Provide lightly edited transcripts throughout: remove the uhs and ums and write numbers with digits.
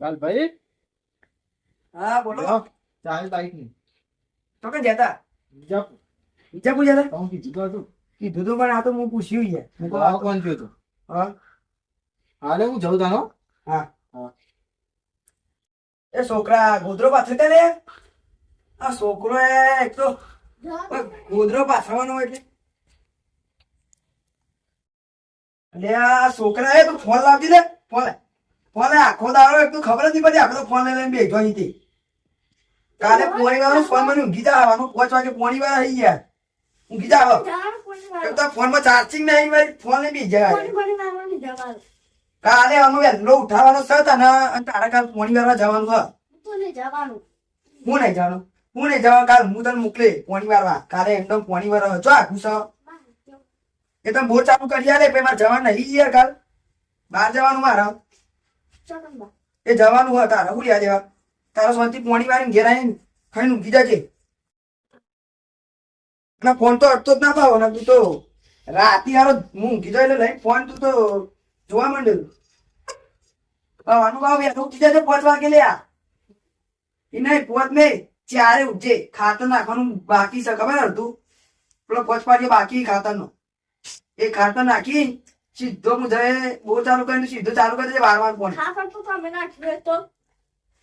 લાલભાઈ હા બોલો. ચાલ બાઈક ની તો કે જતા વિજાપુર વિજાપુર જતા હું કીધું તો હતું. કીધું તો પણ આ તો હું પૂછ્યું છે. મેં કહું આ કોણ થયું તું? હા હાલે હું જઉં તાનો. હા હા. એ છોકરા ગોદરો પાથરતા લે. આ છોકરો એક તો ગોદરો પાથરવાનો એટલે આ છોકરા એ તું ફોન લાવતી લે. ફોન આખો દાડો એક તો ખબર જ નહીં પડતી. આપણે તો ફોન લઈને બેઠો અહીંથી. કાલે પોણી વાળો ફોન મને ઊંઘી જા આવવાનું 5 વાગે પોણી વાળા આવી ગયા. ઊંઘી જા આવો. એક તો ફોન માં ચાર્જિંગ નહીં ભાઈ. ફોન ને બી જાય. કાલે અમે વહેલો ઉઠાવવાનો છે તને અને તારા કાલ પોણી વાળવા જવાનું છે. હું નહીં જવાનું. હું નહીં જવાનું. કાલ હું તને મોકલે પોણી વાળવા. કાલે એકદમ પોણી વાળવા જો આખું છે. એ તમે બોર ચાલુ કરી આલે પછી મારે જવાનું નહીં યાર. કાલ બહાર જવાનું મારે. એ જવાનું હોય તારે હું યાદ દેવા. તારા શાંતિ પોણી વાળી ઘેર આવીને ખાઈને ઊંઘી જજે. ના ફોન તો અડતો જ ના પાવો ને તું તો રાતી હારો હું ઊંઘી જાય એટલે લઈ ફોન તું તો જોવા માંડ્યો. અનુભવ યાર ઉઠી જજે 5 વાગે લે. એ નહીં 5 નહીં 4 ઉઠજે. ખાતર નાખવાનું બાકી છે ખબર હતું. પેલો 5 પાડીએ બાકી ખાતર નો. એ ખાતર નાખી સીધો હું જાય બોર ચાલુ કરીને સીધો ચાલુ કરી દેજે 12 ફોન.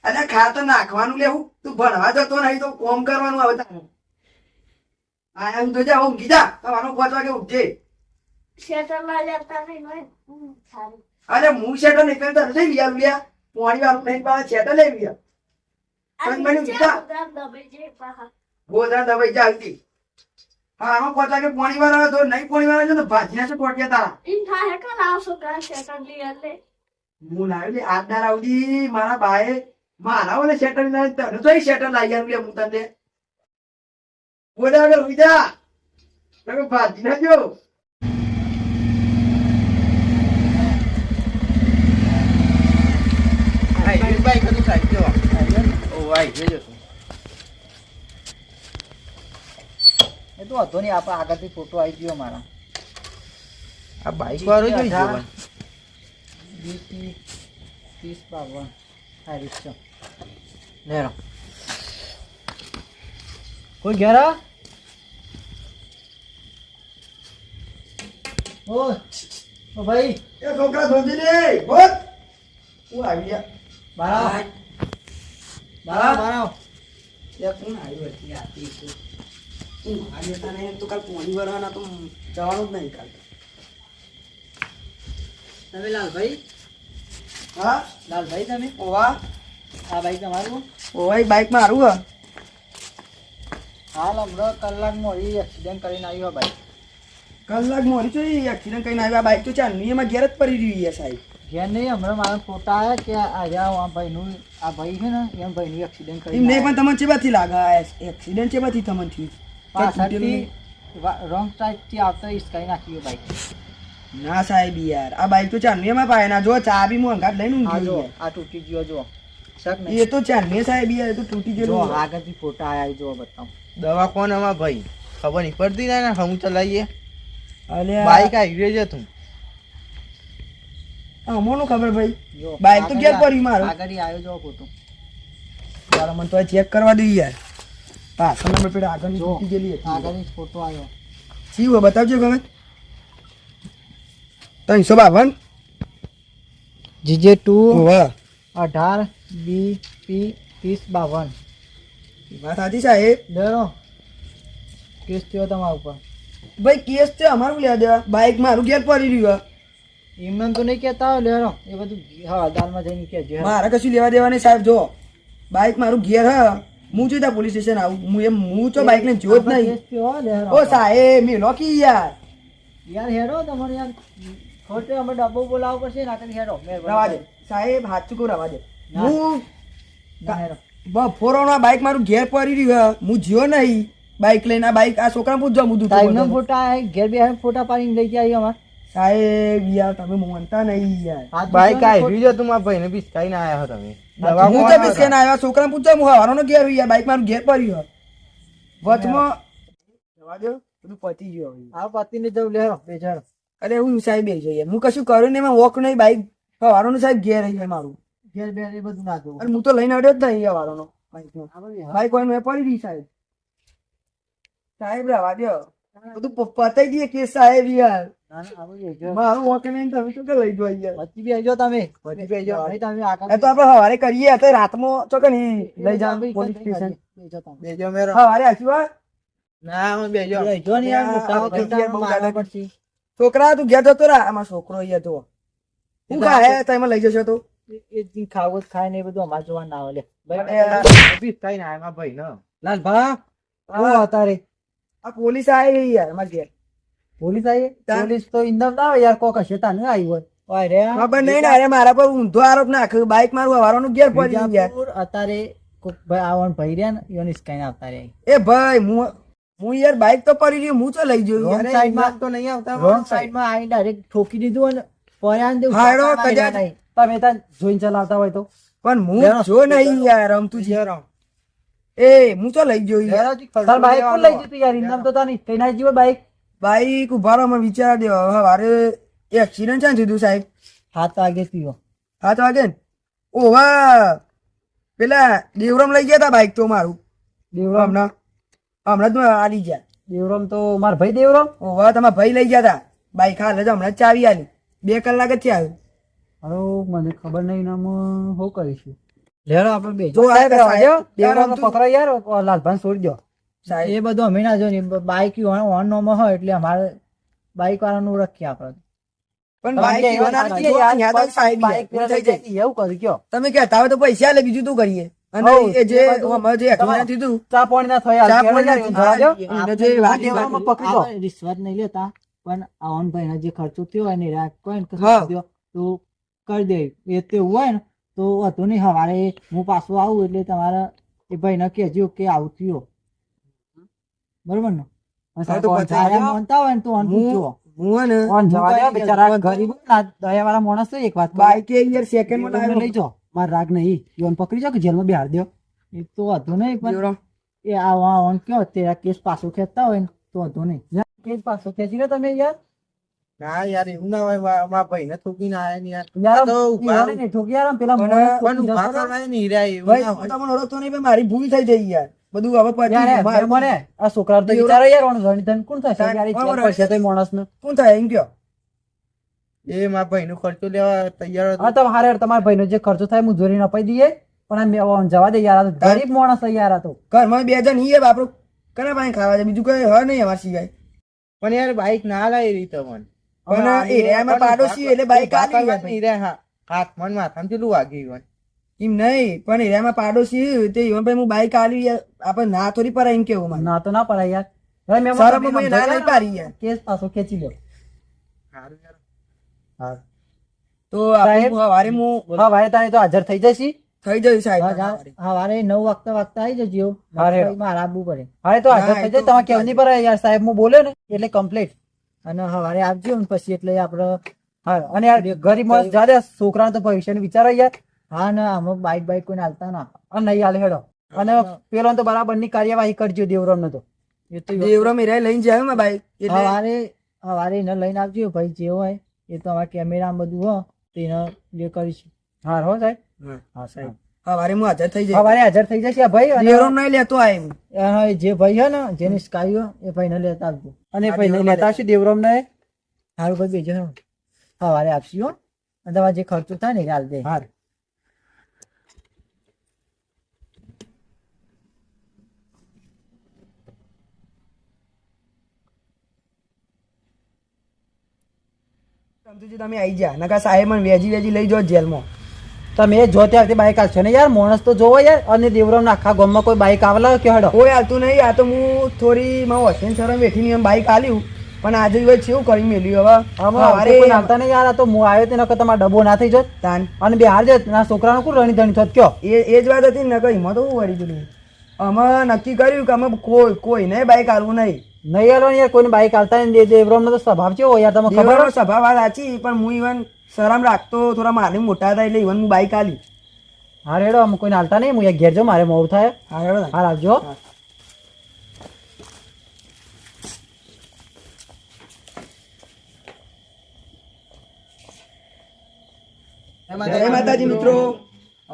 અરે ખાતર નાખવાનું લેવું. તું ભણવા જતો નહીં તો કોમ કરવાનું આવે તારે. આયા હું તો જા ઊંઘી જા. સવારનો 5 વાગે ઉઠજે. અરે હું શેટર નહીં કરતા નથી લિયા લિયા પોણી વાળું નહીં પાછા શેટર લઈ લિયા. પણ મને ઊંઘી જા. ગોધરા દબાઈ જા જલ્દી. હા આમાં 5 વાગે પોણી વાળા તો નહીં પોણી વાળા છે તો ભાજી ના છે ટોટિયા તારા. હું લાવ્યો લે આજના રાવડી મારા બાએ મારા ઓલે શેટર ના તને તો શેટર લાવી આવ્યું હું તને. ગોધરા આગળ ઉઈ જા. તમે ભાજી નાખજો. બાઈક હતું સાહેબ જો. ઓ આઈ ગયો છું. એ તો હતો નહીં. આપણે આગળથી ફોટો આવી ગયો મારા. આ બાઈક વાળો જોઈ ગયો. બીપી 3052 હા રિક્ષા લેરો કોઈ ઘેરા ઓ ભાઈ એ છોકરા ધોજી લે બોલ. હું આવી ગયા. બારા બારા બારા લે કોણ આવ્યું હતી આતી છે. હું આવી તને તો કાલ પોણી ભરવાના તો જવાનું જ નહીં કાલ. તમે લાલભાઈ હા લાલભાઈ તમે ઓવા આ બાઈક તમારું ઓવા બાઈક મારું હા. હાલ હમણાં કલાકમાં એ એક્સિડન્ટ કરીને આવ્યો બાઈક. કલાક મોડી તો એક્સિડન્ટ કરીને આવ્યા. બાઈક તો ચાંદની એમાં ઘેર જ પડી રહ્યું છે સાહેબ. ઘેર નહીં હમણાં મારા ફોટા આવ્યા કે આ ભાઈનું આ ભાઈ છે ને એમ ભાઈનું એક્સિડન્ટ એમ કરીને નહીં પણ તમને ચેબાથી લાગે એક્સિડન્ટ ચેબાથી તમને થયું. પાછળથી રોંગ સાઈડથી આવતો ઈસકાઈ નાખ્યો બાઈક. ના સાહેબ યાર આ બાઈક તો ચાંદની એમાં પાય ના જો ચાબી હું અંગાટ લઈને આ ઊંઘી જો ગયો. આ તૂટી ગયો જો શક નહીં. એ તો ચાંદની સાહેબ યાર એ તો તૂટી જો ગયેલું. આગળથી ફોટા આવ્યા જો બતાવું. દવા કોણ આમાં ભાઈ ખબર નહીં પડતી ને હું ચલાવીએ અલ્યા બાઈક આવી રહ્યો છે તું. અમોનું ખબર ભાઈ. જો બાઈક તો ઘેર પડ્યું મારું. આગળ આવ્યો જો ફોટો. ચાલો મને તો ચેક કરવા દઈએ યાર. પાછળ નંબર પેલા આગળની જો તૂટી ગયેલી હતી. આગળથી ફોટો આવ્યો. શી હોય બતાવજો ગમે 352 જીજે 2 વાહ 18 બીપી 3052 વાત સાચી સાહેબ. લેરો કેસ થયો તમારા ઉપર. ભાઈ કેસ છે અમારું લેવા દેવા. બાઈક મારું ઘેર પડી રહ્યું. એમને તો નહીં કહેતા હોય લેરો એ બધું હવાદારમાં જઈને કહેજો. મારે કશું લેવા દેવા નહીં સાહેબ. જો બાઈક મારું ઘેર હ હું જો પોલીસ સ્ટેશન આવું હું તો બાઈક ને જો જ નહીં. કેસ થયો લેરો. ઓ સાહેબ મેલો કી યાર. યાર હેરો તમારે યાર ખોટે અમે ડબ્બો બોલાવવો પડશે નાટક હેરો રવા દે સાહેબ હાથ ચૂકો રવા દે. ના. હું હેરો બફોરોના બાઈક મારું ઘેર પડી રહ્યું હું જ્યો નહીં બાઈક લઈને. આ બાઈક આ છોકરા પૂછજો હું ટાઈમનો દૂધ ફોટા ઘેર બે ફોટા પાડીને લઈ ગયા અમાર સાહેબ યાર તમે મોનતા નહીં યાર. બાઈક આવી રહ્યો છે તું મારા ભાઈને બિસ્કાઈને આયા હો તમે. દવા હું કોણ તો આવે? બિસ્કેન આવ્યા છોકરા પૂછજો હું હવારનો ઘેર રહ્યું યાર. બાઈક મારું ઘેર પડ્યું વચમાં જવા દો બધું પતી ગયું હવે. આ પતિને જવું લેરો બેચારો. અરે હું સાહેબ એ જોઈએ હું કશું કર્યું નહીં. મેં વોક નહીં બાઈક હવારનું સાહેબ ઘેર રહી મારું. ઘેર બેર એ બધું ના જોવું. અને હું તો લઈને આવ્યો જ નહીં અહીંયા વાળાનો બાઈકનો. આપણે હા. બાઈક વાળાનો એ પડી રહી સાહેબ. સાહેબ રહેવા દ્યો. બધું પતાઈ દઈએ કેસ સાહેબ યાર. ના, ના, આપણે બેજો. મારું વોક નહીં તમે શું કે લઈ જો યાર. વચ્ચે બી આવજો તમે. વચ્ચે બી આવજો. નહીં તમે આગળ એ તો આપણે સવારે કરીએ અત્યારે રાતમાં તો કે નહીં લઈ જાવ ભાઈ, પોલીસ કંઈ સ્ટેશન. બેજો તમે. બેજો મેરો સવારે આશું હા? ના અમે બેજો બેજો ને યાર, મોટા આ ખેતરમાં બહુ મારવા દાદા- પડશે. છોકરા તું ઘેર જતો રહે આમાં છોકરો અહીંયા તો હું ખાય તમે લઈ જશો તો એ જે ખાવું જ ખાય ને એ બધું અમારે જોવા ના આવે લે. ઓફિસ કઈ ના એમાં ભાઈ ન લાલભા, હું અતારે આ પોલીસ આવી યાર અમારે ઘેર પોલીસ આવી? તાન. પોલીસ તો ઇન્દમ ના આવે યાર, કોક હશે તાને આવી હોય. ઓય રે, ખબર નહીં ને અરે મારા પર ઊંધો આરોપ નાખ્યો બાઈક મારું હવારનું ઘેર પડી ગયું યાર. બીજાપુર અત્યારે કોક ભાઈ આવવાનું ભાઈ રહ્યા ને ઈઓને સ્કાઈને આવતા રહ્યા. એ ભાઈ હું યાર બાઈક તો પડી રહ્યું હું તો લઈ જોયું Wrong યાર. side માં તો નહીં આવતા રોંગ સાઈડમાં આવીને ડાયરેક્ટ ઠોકી દીધું અને પર્યાન દેવું હાડો પાછા કદાચ. માર્યા નહીં. તમે ત્યાં જોઈને ચલાવતા હોય તો પણ બેરો. હું જો નહીં યાર રમતું છે એ હું તો લઈ જોયું યાર. તાર બાઈક કોણ લઈ જતું યાર? ઇનામ તો તાની કઈ ના જીવો બાઈક. બાઈક ઉભા રહો મને વિચાર દો હવે વારે એક્સિડન્ટ છે ને થયું સાહેબ 7 વાગે થયો. 7 વાગે ને ઓવા પેલા દેવરામ લઈ ગયા તા બાઈક તો મારું દેવરામ હમણાં જ આલી ગયા દેવરામ તો માર ભાઈ દેવરામ. ઓવા તમારા ભાઈ લઈ ગયા તા બાઈક હાલ જ હમણાં જ ચાવી આલી 2 કલાક જ થયા હવે મને ખબર નહીં નામ શું કરીશું. લેરો આપણે બે જો આ સાહેબ, દેવરામ યાર, પકડો યાર, લાલભાન છોડી દો. સાહેબ એ બધું અમે ના જો ને બાઈક ઓન નો હોય એટલે અમારે બાઈક વાળાનું રખીએ આપણે. પણ બાઈક ઈવન આ જો અહીંયા તો સાહેબ બાઈક યાર, થઈ જાય. એવું કર્યું કયો? તમે કહેતા હોય તો પૈસા લે બીજું તું કરીએ અને હઉ, એ જે એ બધું અમારે જે accident થયું તું, ચા પાણી ના થયા. ચા કેળો પાણી યાર, ના એવું ધરા થયા. દો. એને જે વાડી દેવરામમાં વાડી- પકડી દો. રિશ્વત નહીં લેતા પણ આવન ભાઈ જે ખર્ચો થયો હોય ને રાખ કોઈ ને હા. કશું દ્યો તો કરી દે. એ તેવું હોય ને તો હતું નહીં, સવારે હું પાછું આવું એટલે તમારે એ ભાઈ ને કહેજો કે આવું થયું, બરોબર ને? હા, તો પછી જ્યારે આવ્યો. માનતા હોય ને તો ઓન પૂછજો. હું હે ને ઓન જવા દો હું બિચારા બાઈક ગરીબ હોય ને, દયાવાળા માણસ છે. એક વાત કહું. બાઈક એ યાર સેકન્ડ માં દેવરામને લઈ લાવ્યો. જાઓ. મારે રાગ નહીં, ઈવન પકડી જાઓ કે જેલમાં બિહાર દો. એ તો હતું નહીં પણ દેવરામ. એ આ ઓન કયો તેરા કેસ પાછો ખેંચતા હોય ને તો હતું નહીં. કેસ પાછો ખેંચી લો તમે યાર. ના યાર એવું ના હોય મારા ભાઈ ને થૂકીને આયા ને યાર યાર તો ઉભા ઈવોને નહીં ઠોકી યાર, પેલા પણ માણસ પણ ઠોકી ઉભા જતો રહે. કરવા નહીં રહ્યા એવું ભાઈ ના હું હોય. તમને ઓળખતો નહીં, પણ મારી ભૂલ થઈ જઈ યાર બધું હવે પછી યાર, યાર, મારું મને આ છોકરા તો વિચારો યાર, ઓણ ધન કોણ થશે યાર? એ બરાબર. ચેક કરશે તો માણસને. કોણ થાય એમ કયો એ મારા ભાઈ નો ખર્ચો લેવા તૈયાર હતો. હા તો હારે તમારા ભાઈનો જે ખર્ચો થાય મજૂરી અપાઈ દઈએ, પણ આ ઓણ જવા દે યાર. આ તો ગરીબ માણસ છે યાર. આ તો ઘરમાં 2 જણ હીએ બાપરો કના પાસે ખાવા છે બીજું કઈ હ નહીં અમાર સિવાય પણ યાર બાઈક ના લાય એ રીતે મને પણ એ રેમાં પાડોશી એટલે બાઈક આલી યાર ભાઈ. નહીં રે હા હાથ મન માથામાં ચેટલું વાગ્યું હોય. એમ નહીં પણ એ રેમાં પાડોશી તે ઈવન ભાઈ હું બાઈક આલી યાર આપણે ના થોડી પર એમ કેવું મને ના તો ના પડાય યાર. હવે મેં શરમ તમને મને ના લઈ પાડી યાર. કેસ પાછો ખેંચી લો. સારું યાર. હા તો આપણે સવારે હું હા ભાઈ તારે તો હાજર થઈ જશી. થઈ જઈ સાહેબ સવારે. સવારે 9 વાગતા આવી જજો. હારે. મારે આવવું પડે. હારે તો હાજર થઈ જાય. તમારે કેવું નહીં પડે યાર. સાહેબ હું બોલ્યો ને એટલે કમ્પ્લીટ. અને સવારે આવજો ને પછી એટલે આપણે હા. અને યાર ગરીબ માણસ જા દે, છોકરાને તો ભવિષ્યનું વિચારો યાર. હા ને આમાં બાઈક કોઈને હાલતા ના અને નહીં હાલે હેડો. અને પેલો તો બરાબર ની કાર્યવાહી કરજો દેવરામ તો. એ તો દેવરામ એ લઈને જાય માં બાઈક એટલે સવારે એને લઈને આવજો ભાઈ. જે હોય એ તો અમારા કેમેરા બધું હોય તો એને જે કરીશું. હા હો સાહેબ. હા સાહેબ સવારે હું હાજર થઈ જાય સવારે હાજર થઈ જશે આ ભાઈ. અને દેવરામ નહીં લેતો આય હું. જે ભાઈ છે ને જેની સ્કાય એ ભાઈને લેતા આવજો. અને એ ભાઈને લેતા આવશે દેવરામ ને. સારું ભાઈ બેજો સવારે આપશું હો. અને તમારે જે ખર્ચો થાય ને એ હાલ દે. હા સમજુજી તમે આવી જા નકા સાહેબ મને વેજી લઈ જાઓ જેલમાં. તમે જો ત્યારથી બાઈક આવશો ને યાર. માણસ તો જોવો યાર. અને દેવરામ આખા ગામમાં કોઈ બાઈક આવેલા કે હડો કોઈ હાલતું નહીં. આ તો હું થોડી મારું હસેન શરમ બેઠી એમ બાઈક આલ્યું પણ આજે હવે કેવું કરી મેલ્યું હવે અમારે કોઈ નાલતા નહીં યાર. આ તો હું આવ્યો તે તમારો ડબ્બો ના થઈ જોત તાન અને બે હાર જત ના છોકરાનો કોણ રણી ધણી થોત કયો. એ જ વાત હતી ને નકા એમાં તો હું વળી ગયું અમે નક્કી કર્યું કે અમે કોઈને બાઈક આલવું નહીં. નહીં હાલો યાર. કોઈને બાઈક આવતા નહીં. દેવરામનો તો સ્વભાવ કેવો યાર તમને ખબર દેવરામનો સ્વભાવ વાત સાચી પણ હું ઇવન શરમ રાખતો થોડા મારે મોટા હતા એટલે ઇવન હું બાઈક આલી. હા રેડો. અમે કોઈને હાલતા નહીં. હું ઘેર જાઉં, મારે મોડું થાય. હા હેડો ને. હા આવજો. જય માતાજી મિત્રો.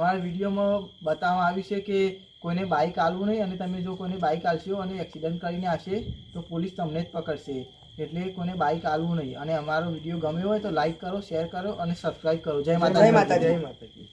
અમારા વિડીયોમાં બતાવવામાં આવ્યું છે કે કોઈને બાઇક આલવું નહીં, અને તમે જો કોઈને બાઇક આલશો અને એક્સિડન્ટ કરીને આવશે તો પોલીસ તમને જ પકડશે. એટલે કોઈને બાઇક આલવું નહીં. અને અમારો વિડીયો ગમ્યો હોય તો લાઈક કરો, શેર કરો અને સબસ્ક્રાઈબ કરો. જય જય માતાજી. માતાજી. જય માતાજી.